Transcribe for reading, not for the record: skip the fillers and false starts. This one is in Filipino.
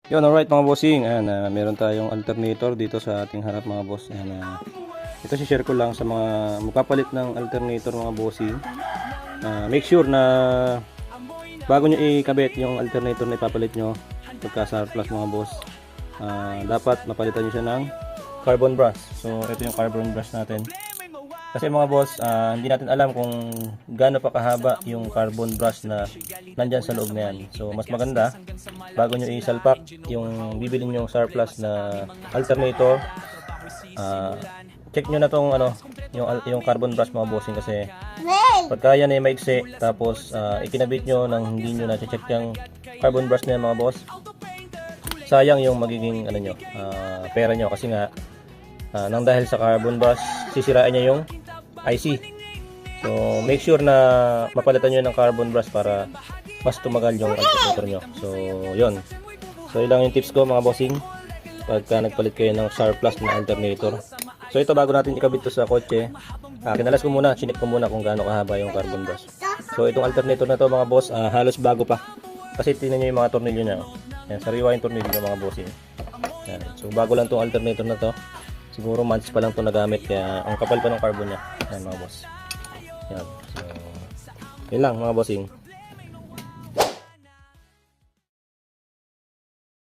Yun, alright mga bossing. Ayan, meron tayong alternator dito sa ating harap mga boss. Ayan, ito share ko lang sa mga magpapalit ng alternator mga bossing. Make sure na bago nyo ikabit yung alternator na ipapalit nyo pagka surplus mga boss, dapat mapalitan nyo siya ng carbon brush. So ito yung carbon brush natin. Kasi mga boss, hindi natin alam kung gaano pa kahaba yung carbon brush na nandyan sa loob na yan. So mas maganda, bago nyo isalpak yung bibilin yung surplus na alternator, check nyo na tong yung carbon brush mga bossing. Kasi pagka yan ay maiksi, tapos ikinabit nyo nang hindi nyo na-check yung carbon brush na yan mga boss, sayang yung magiging pera nyo. Kasi nga, nang dahil sa carbon brush, sisirain niya yung IC. So make sure na mapalitan nyo ng carbon brush para mas tumagal yung alternator nyo. So yun, so ilang yung tips ko mga bossing pagka nagpalit kayo ng surplus na alternator. So ito, bago natin ikabit to sa kotse, kinalas ko muna, chinik ko muna kung gaano kahaba yung carbon brush. So itong alternator na to mga boss, halos bago pa. Kasi tingnan nyo yung mga tornilyo nya. Yan, sariwa yung tornilyo ng mga bossing. Yan. So bago lang tong alternator na to. Siguro months pa lang ito nagamit, kaya ang kapal pa ng carbon niya. Yan mga boss. Yan. So, yun lang mga bossing.